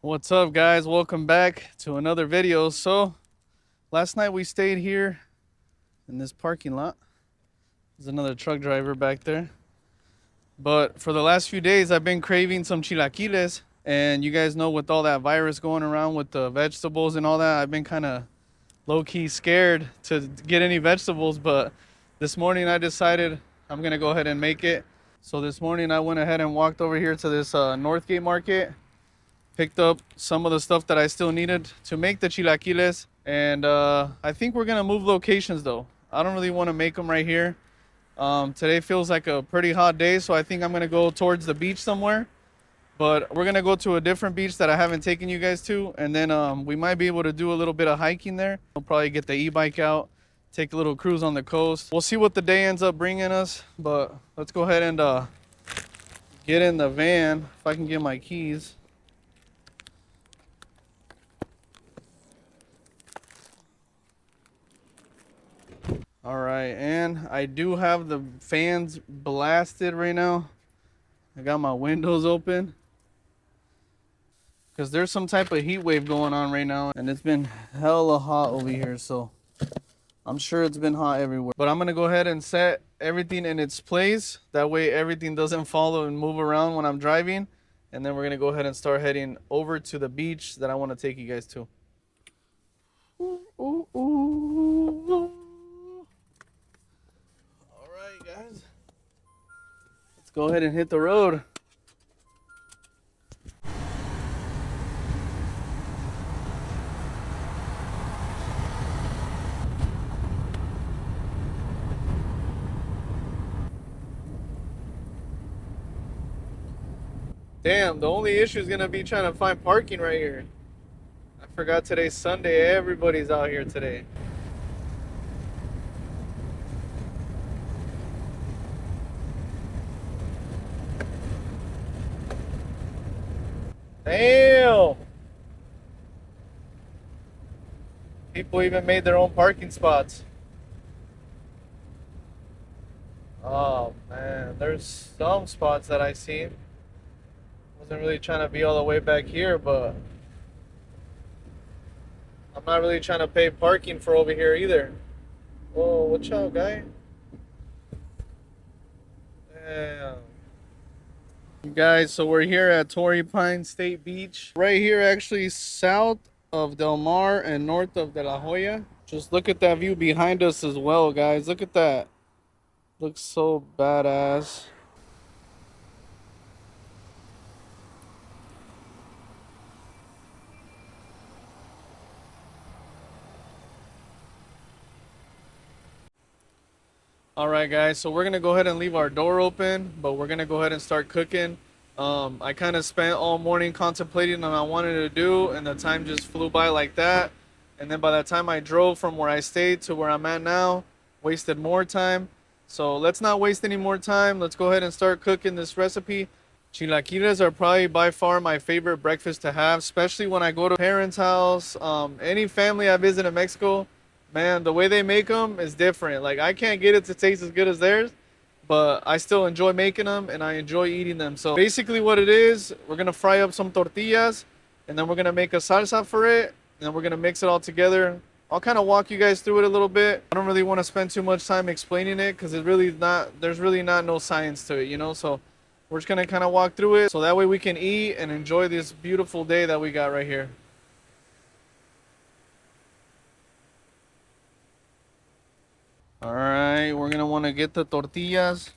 What's up, guys? Welcome back to another video. So last night we stayed here in this parking lot. There's another truck driver back there. But for the last few days I've been craving some chilaquiles, and you guys know, with all that virus going around with the vegetables and all that, I've been kind of low-key scared to get any vegetables. But this morning I decided I'm gonna go ahead and make it. So this morning I went ahead and walked over here to this Northgate market, picked up some of the stuff that I still needed to make the chilaquiles. And I think we're gonna move locations though. I don't really want to make them right here. Today feels like a pretty hot day, so I think I'm gonna go towards the beach somewhere. But we're gonna go to a different beach that I haven't taken you guys to, and then we might be able to do a little bit of hiking there. We'll probably get the e-bike out, take a little cruise on the coast. We'll see what the day ends up bringing us, but let's go ahead and get in the van if I can get my keys. All right, and I do have the fans blasted right now. I got my windows open because there's some type of heat wave going on right now, and it's been hella hot over here, so I'm sure it's been hot everywhere. But I'm gonna go ahead and set everything in its place. That way everything doesn't follow and move around when I'm driving. And then we're gonna go ahead and start heading over to the beach that I want to take you guys to. Ooh, ooh, ooh. Guys, let's go ahead and hit the road. Damn, the only issue is gonna be trying to find parking right here. I forgot today's Sunday. Everybody's out here today. Damn! People even made their own parking spots. Oh man, there's some spots that I seen. Wasn't really trying to be all the way back here, but I'm not really trying to pay parking for over here either. Whoa, watch out, guy. Damn. You guys, so we're here at Torrey Pine State Beach. Right here, actually south of Del Mar and north of De La Jolla. Just look at that view behind us as well, guys. Look at that. Looks so badass. All right, guys, so we're gonna go ahead and leave our door open, but we're gonna go ahead and start cooking. I kind of spent all morning contemplating on what I wanted to do, and the time just flew by like that. And then by the time I drove from where I stayed to where I'm at now, wasted more time. So let's not waste any more time. Let's go ahead and start cooking this recipe. Chilaquiles are probably by far my favorite breakfast to have, especially when I go to parents' house, any family I visit in Mexico. Man, the way they make them is different. Like, I can't get it to taste as good as theirs, but I still enjoy making them and I enjoy eating them. So basically what it is, we're gonna fry up some tortillas, and then we're gonna make a salsa for it, and then we're gonna mix it all together. I'll kind of walk you guys through it a little bit. I don't really want to spend too much time explaining it because there's really not no science to it, you know? So we're just gonna kind of walk through it so that way we can eat and enjoy this beautiful day that we got right here. All right, we're gonna want to get the tortillas.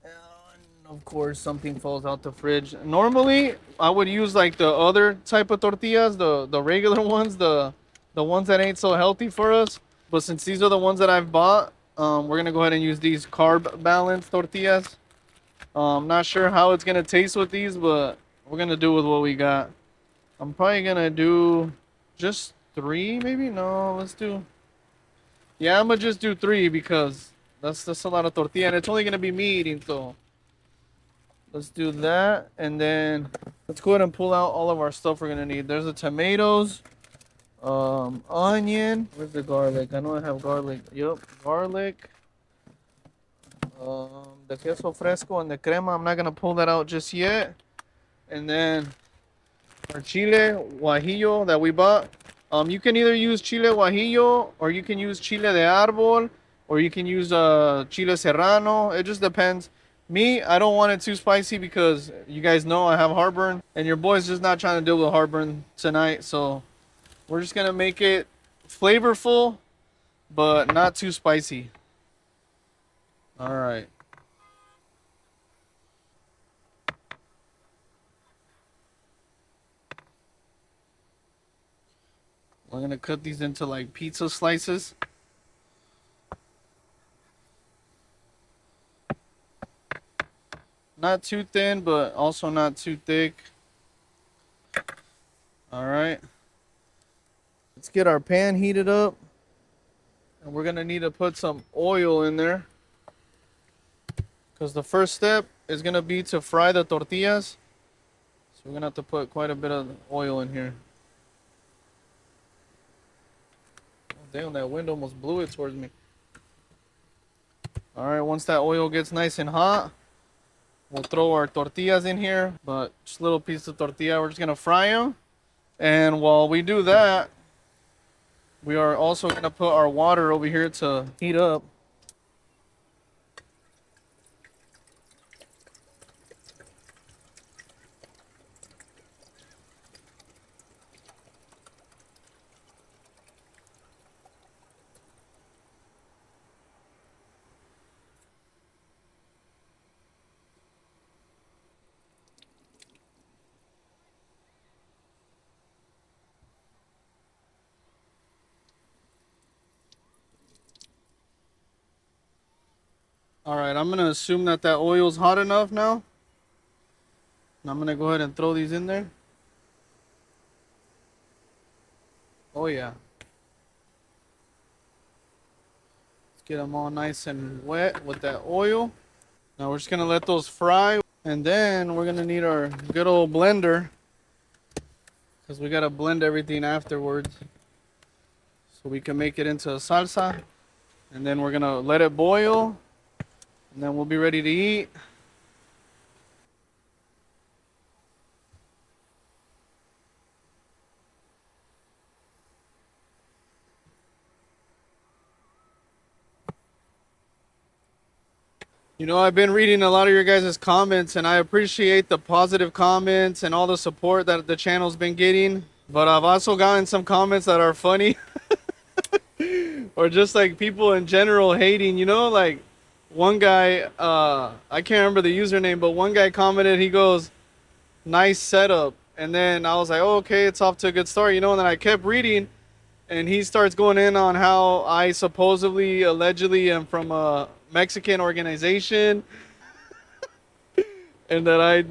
And of course, something falls out the fridge. Normally, I would use like the other type of tortillas, the regular ones, the ones that ain't so healthy for us. But since these are the ones that I've bought, we're gonna go ahead and use these carb balanced tortillas. I'm not sure how it's gonna taste with these, but we're gonna do with what we got. I'm probably gonna do just 3, maybe. No, let's do. Yeah, I'm gonna just do 3 because that's a lot of tortilla, and it's only gonna be me eating. So let's do that, and then let's go ahead and pull out all of our stuff we're gonna need. There's the tomatoes, onion. Where's the garlic? I know I have garlic. Yup, garlic. The queso fresco and the crema. I'm not gonna pull that out just yet. And then our chile guajillo that we bought. You can either use chile guajillo or you can use chile de árbol or you can use chile serrano. It just depends. Me, I don't want it too spicy because you guys know I have heartburn and your boy's just not trying to deal with heartburn tonight. So we're just gonna make it flavorful but not too spicy. All right. We're gonna cut these into like pizza slices. Not too thin, but also not too thick. All right. Let's get our pan heated up. And we're gonna need to put some oil in there. Because the first step is gonna be to fry the tortillas. So we're gonna have to put quite a bit of oil in here. Oh, damn, that wind almost blew it towards me. All right, once that oil gets nice and hot, we'll throw our tortillas in here. But just a little piece of tortilla, we're just gonna fry them. And while we do that, we are also gonna put our water over here to heat up. All right, I'm gonna assume that that oil's hot enough now. And I'm gonna go ahead and throw these in there. Oh yeah. Let's get them all nice and wet with that oil. Now we're just gonna let those fry. And then we're gonna need our good old blender. Because we gotta blend everything afterwards. So we can make it into a salsa. And then we're gonna let it boil. And then we'll be ready to eat. You know, I've been reading a lot of your guys' comments, and I appreciate the positive comments and all the support that the channel's been getting. But I've also gotten some comments that are funny, or just like people in general hating. You know, like one guy, I can't remember the username, but one guy commented, he goes, "Nice setup," and then I was like, "Oh, okay, it's off to a good start," you know. And then I kept reading, and he starts going in on how I supposedly, allegedly, am from a Mexican organization and that I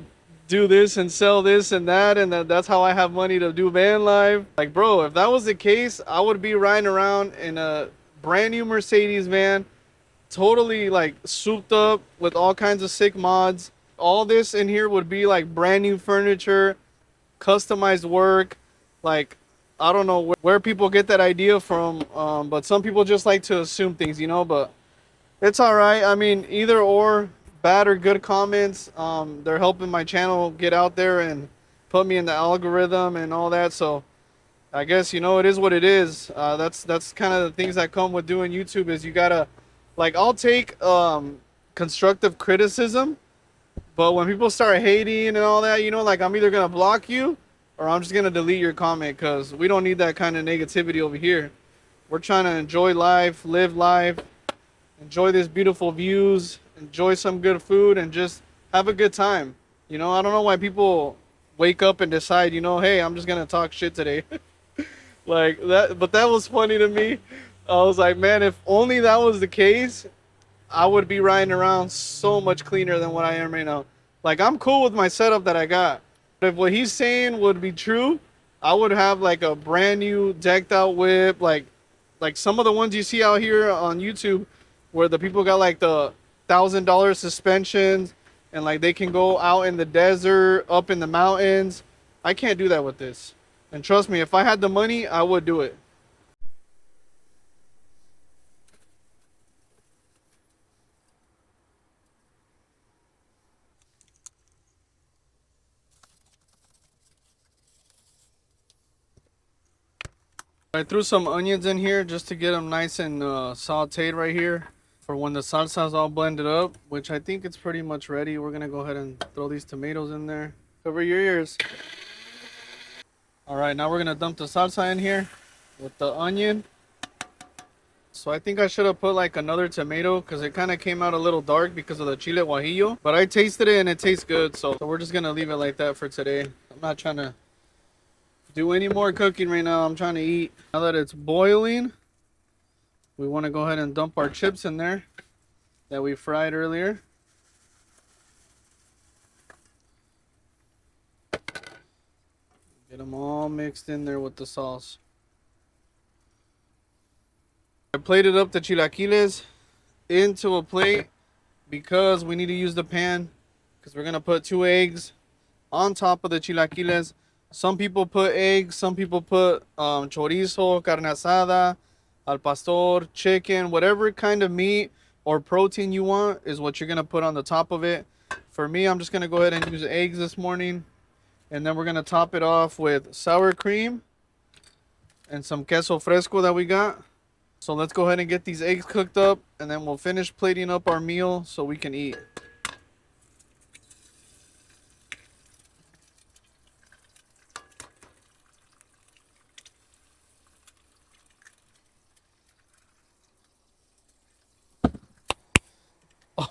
do this and sell this and that, and that's how I have money to do van life. Like, bro, if that was the case, I would be riding around in a brand new Mercedes van, totally like souped up with all kinds of sick mods. All this in here would be like brand new furniture, customized work. Like, I don't know where people get that idea from, but some people just like to assume things, you know. But it's all right. I mean, either or, bad or good comments, they're helping my channel get out there and put me in the algorithm and all that. So I guess, you know, it is what it is. That's kind of the things that come with doing YouTube is you gotta, like, I'll take constructive criticism, but when people start hating and all that, you know, like, I'm either gonna block you or I'm just gonna delete your comment because we don't need that kind of negativity over here. We're trying to enjoy life, live life, enjoy these beautiful views, enjoy some good food, and just have a good time. You know, I don't know why people wake up and decide, you know, hey, I'm just gonna talk shit today. Like that, but that was funny to me. I was like, man, if only that was the case, I would be riding around so much cleaner than what I am right now. Like, I'm cool with my setup that I got. If what he's saying would be true, I would have like a brand new decked out whip, like some of the ones you see out here on YouTube, where the people got like the $1,000 suspensions, and like they can go out in the desert, up in the mountains. I can't do that with this. And trust me, if I had the money, I would do it. I threw some onions in here just to get them nice and sauteed right here for when the salsa is all blended up, which I think it's pretty much ready. We're gonna go ahead and throw these tomatoes in there. Cover your ears. All right, now we're gonna dump the salsa in here with the onion. So I think I should have put like another tomato because it kind of came out a little dark because of the chile guajillo. But I tasted it and it tastes good. So we're just going to leave it like that for today. I'm not trying to do any more cooking right now. I'm trying to eat. Now that it's boiling, we want to go ahead and dump our chips in there that we fried earlier. Get them all mixed in there with the sauce. I plated up the chilaquiles into a plate because we need to use the pan because we're going to put 2 eggs on top of the chilaquiles. Some people put eggs, some people put chorizo, carne asada, al pastor, chicken, whatever kind of meat or protein you want is what you're going to put on the top of it. For me, I'm just going to go ahead and use eggs this morning. And then we're going to top it off with sour cream and some queso fresco that we got. So let's go ahead and get these eggs cooked up, and then we'll finish plating up our meal so we can eat.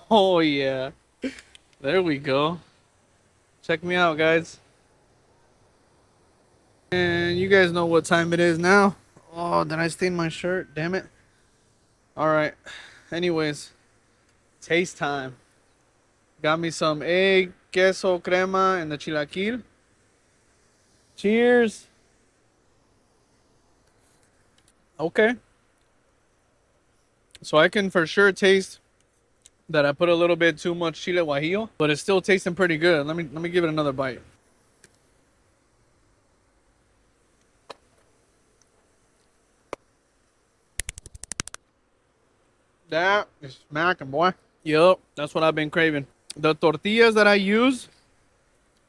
Oh yeah, there we go. Check me out, guys. And you guys know what time it is now. Oh, did I stain my shirt? Damn it. All right. Anyways, taste time. Got me some egg, queso, crema, and the chilaquil. Cheers. Okay. So I can for sure taste that I put a little bit too much chile guajillo, but it's still tasting pretty good. Let me give it another bite. That is smacking, boy. Yup, that's what I've been craving. The tortillas that I use,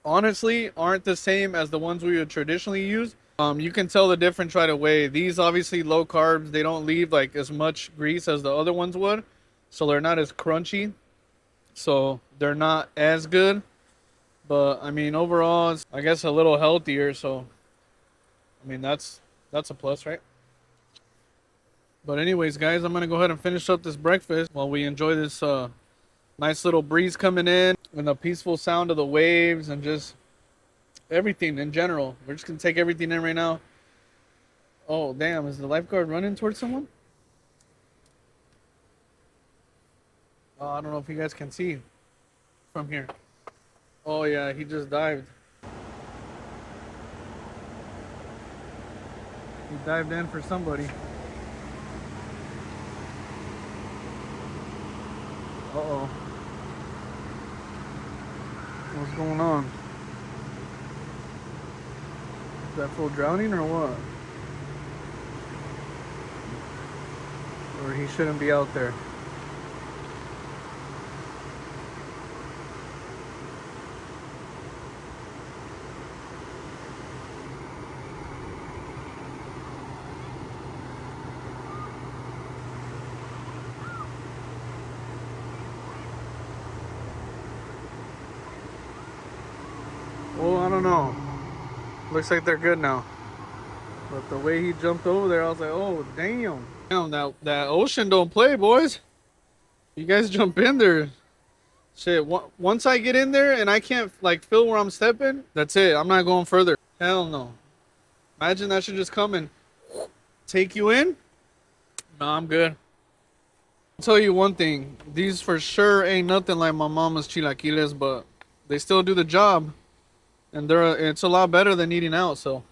honestly, aren't the same as the ones we would traditionally use. You can tell the difference right away. These obviously low carbs. They don't leave like as much grease as the other ones would, so they're not as crunchy. So they're not as good. But I mean, overall, it's, I guess, a little healthier. So I mean, that's a plus, right? But anyways, guys, I'm gonna go ahead and finish up this breakfast while we enjoy this nice little breeze coming in and the peaceful sound of the waves and just everything in general. We're just gonna take everything in right now. Oh damn, is the lifeguard running towards someone? Oh, I don't know if you guys can see from here. Oh yeah, he just dived. He dived in for somebody. Uh-oh. What's going on? Is that fool drowning or what? Or he shouldn't be out there. Well, I don't know. Looks like they're good now. But the way he jumped over there, I was like, oh, damn. Damn, that ocean don't play, boys. You guys jump in there. Shit, once I get in there and I can't, like, feel where I'm stepping, that's it. I'm not going further. Hell no. Imagine that should just come and take you in. No, I'm good. I'll tell you one thing. These for sure ain't nothing like my mama's chilaquiles, but they still do the job. And it's a lot better than eating out, so.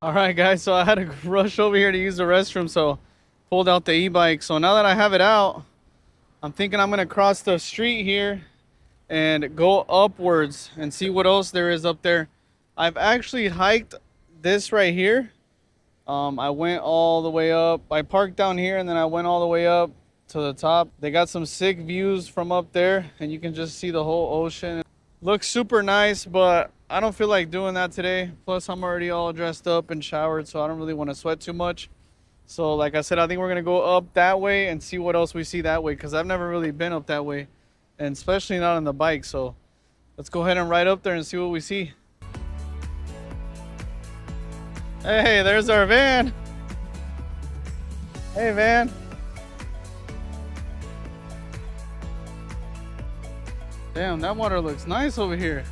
All right, guys. So I had to rush over here to use the restroom, so pulled out the e-bike. So now that I have it out, I'm thinking I'm gonna cross the street here and go upwards and see what else there is up there. I've actually hiked this right here. I went all the way up. I parked down here and then I went all the way up to the top. They got some sick views from up there and you can just see the whole ocean. Looks super nice, but I don't feel like doing that today. Plus I'm already all dressed up and showered, so I don't really want to sweat too much. So like I said, I think we're gonna go up that way and see what else we see that way, because I've never really been up that way, and especially not on the bike. So let's go ahead and ride up there and see what we see. Hey, there's our van. Hey, van. Damn, that water looks nice over here.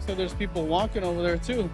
So there's people walking over there too.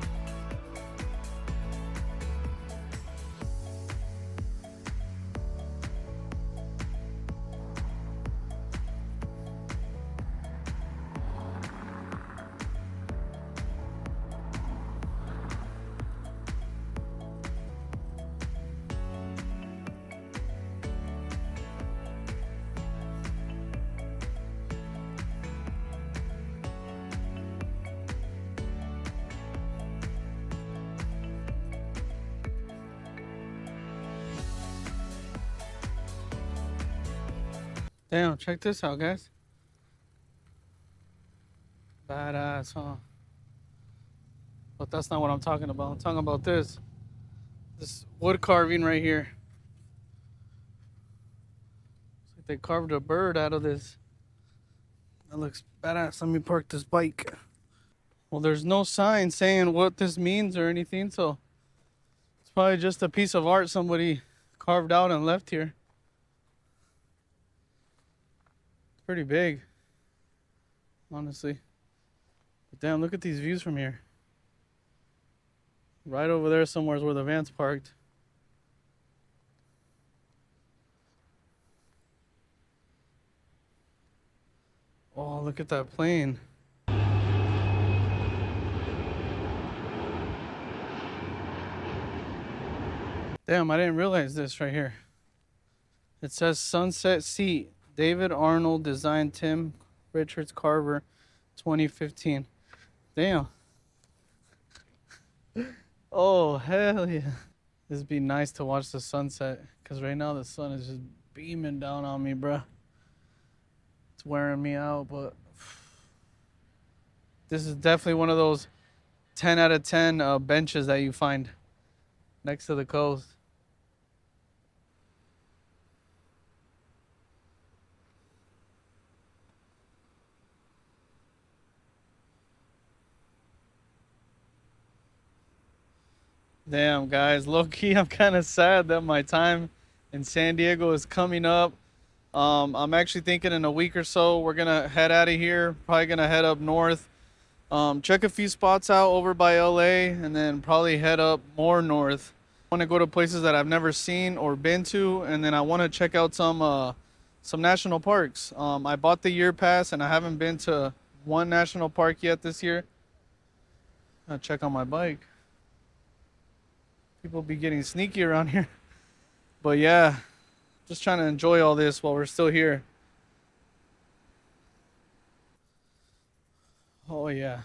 Damn, check this out, guys. Badass, huh? But that's not what I'm talking about. I'm talking about this. This wood carving right here. It's like they carved a bird out of this. That looks badass. Let me park this bike. Well, there's no sign saying what this means or anything, so it's probably just a piece of art somebody carved out and left here. It's pretty big, honestly. But damn, look at these views from here. Right over there somewhere is where the van's parked. Oh, look at that plane. Damn, I didn't realize this right here. It says Sunset Seat. David Arnold designed, Tim Richards Carver, 2015. Damn. Oh, hell yeah. This would be nice to watch the sunset, because right now the sun is just beaming down on me, bruh. It's wearing me out, but this is definitely one of those 10 out of 10 benches that you find next to the coast. Damn, guys, low-key, I'm kind of sad that my time in San Diego is coming up. I'm actually thinking in a week or so, we're going to head out of here. Probably going to head up north. Check a few spots out over by LA, and then probably head up more north. I want to go to places that I've never seen or been to, and then I want to check out some national parks. I bought the year pass, and I haven't been to one national park yet this year. I'll check on my bike. People be getting sneaky around here. But yeah, just trying to enjoy all this while we're still here. Oh yeah,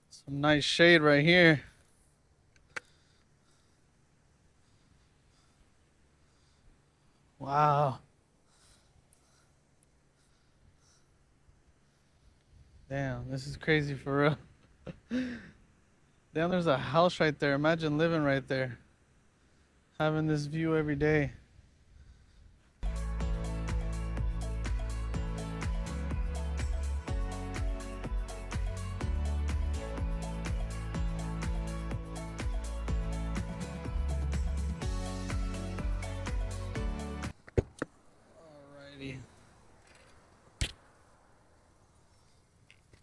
some nice shade right here. Wow. Damn, this is crazy for real. Damn, there's a house right there. Imagine living right there. Having this view every day. Alrighty.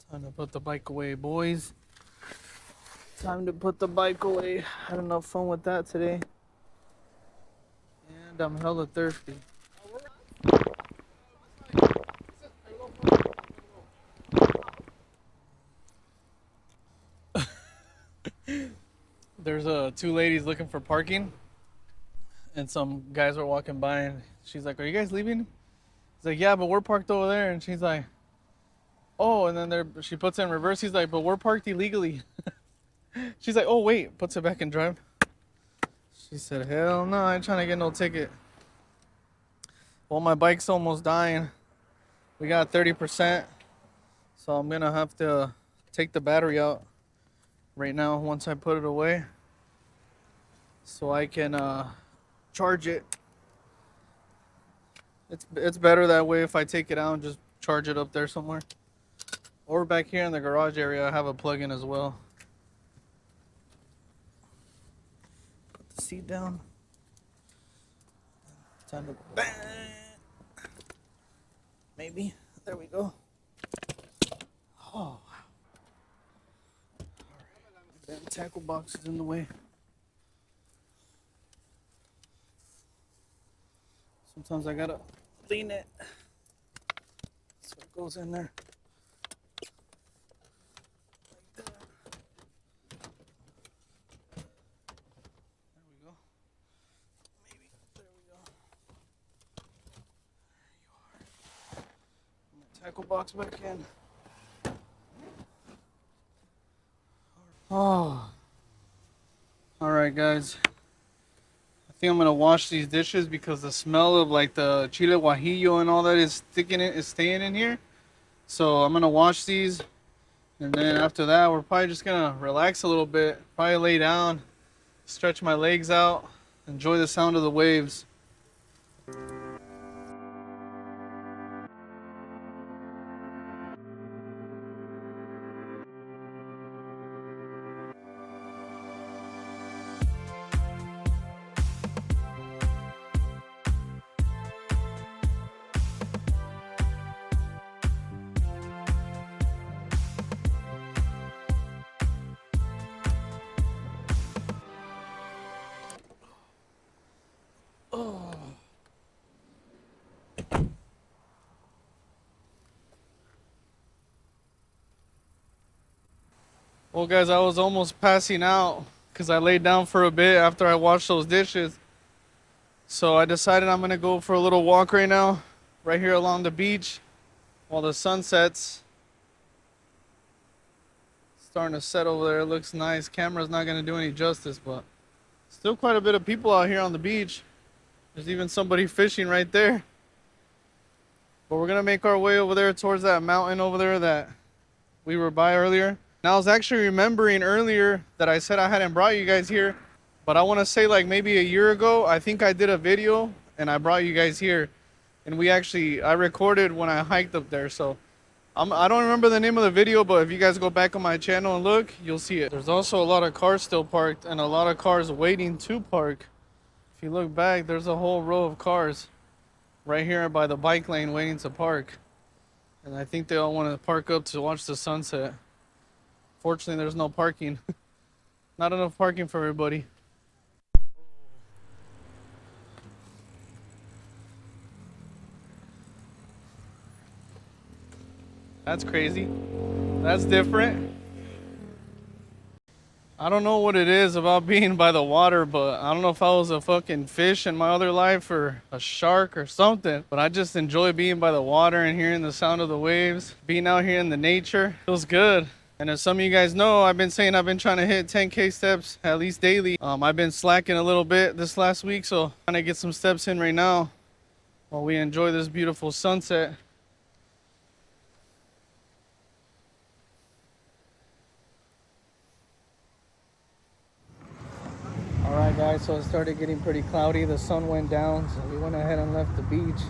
Time to put the bike away, boys. Time to put the bike away. Had enough fun with that today. And I'm hella thirsty. There's two ladies looking for parking, and some guys were walking by, and she's like, "Are you guys leaving?" He's like, "Yeah, but we're parked over there." And she's like, "Oh," and then she puts it in reverse. He's like, "But we're parked illegally." She's like, "Oh wait," puts it back in drive. She said, "Hell no, I ain't trying to get no ticket." Well, my bike's almost dying. We got 30%, so I'm gonna have to take the battery out right now once I put it away, so I can charge it. It's better that way if I take it out and just charge it up there somewhere. Or back here in the garage area, I have a plug-in as well. Put the seat down. Time to bang. Maybe. There we go. Oh. Damn tackle box is in the way. Sometimes I gotta lean it so it goes in there. Like that. There we go. Maybe. There we go. There you are. My tackle box back in. Oh. Alright guys. I think I'm gonna wash these dishes because the smell of like the chile guajillo and all that is staying in here. So I'm gonna wash these, and then after that we're probably just gonna relax a little bit, probably lay down, stretch my legs out, enjoy the sound of the waves. Oh. Well guys, I was almost passing out because I laid down for a bit after I washed those dishes. So I decided I'm gonna go for a little walk right now, right here along the beach, while the sun sets. Starting to set over there. It looks nice. Camera's not gonna do any justice, but still quite a bit of people out here on the beach. There's even somebody fishing right there. But we're gonna make our way over there towards that mountain over there that we were by earlier. Now I was actually remembering earlier that I said I hadn't brought you guys here, but I want to say like maybe a year ago, I think I did a video and I brought you guys here, and I recorded when I hiked up there. So I don't remember the name of the video, but if you guys go back on my channel and look, you'll see it. There's also a lot of cars still parked and a lot of cars waiting to park. If you look back, there's a whole row of cars right here by the bike lane waiting to park. And I think they all want to park up to watch the sunset. Fortunately, there's no parking. Not enough parking for everybody. That's crazy. That's different. I don't know what it is about being by the water, but I don't know if I was a fucking fish in my other life or a shark or something, but I just enjoy being by the water and hearing the sound of the waves. Being out here in the nature feels good. And as some of you guys know, I've been trying to hit 10K steps at least daily. I've been slacking a little bit this last week, so trying to get some steps in right now while we enjoy this beautiful sunset. Alright guys, so it started getting pretty cloudy. The sun went down, so we went ahead and left the beach.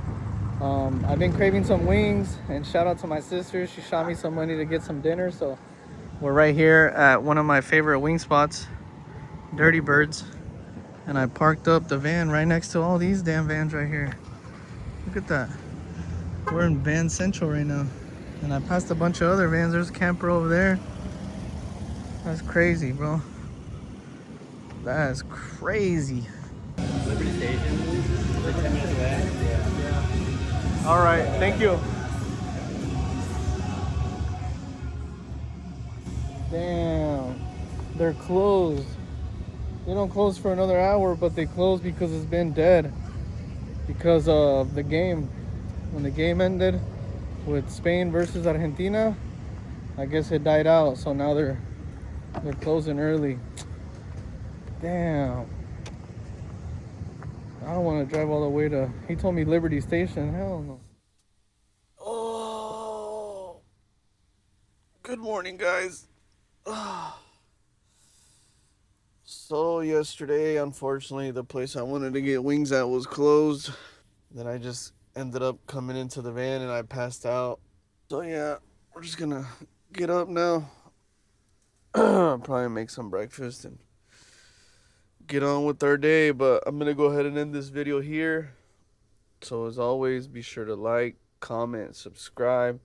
I've been craving some wings, and shout out to my sister. She shot me some money to get some dinner, so we're right here at one of my favorite wing spots, Dirty Birds. And I parked up the van right next to all these damn vans right here. Look at that. We're in Van Central right now. And I passed a bunch of other vans. There's a camper over there. That's crazy, bro. That is crazy. Liberty Station, like 10 minutes away. Yeah. All right, thank you. Damn, they're closed. They don't close for another hour, but they close because it's been dead. Because of the game. When the game ended with Spain versus Argentina, I guess it died out. So now they're closing early. Damn. I don't want to drive all the way to... He told me Liberty Station. Hell no. Oh. Good morning, guys. So yesterday, unfortunately, the place I wanted to get wings at was closed. Then I just ended up coming into the van and I passed out. So yeah, we're just gonna get up now. Probably make some breakfast and get on with our day. But I'm gonna go ahead and end this video here. So as always, be sure to like, comment, subscribe,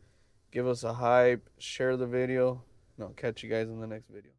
give us a hype, share the video, and I'll catch you guys in the next video.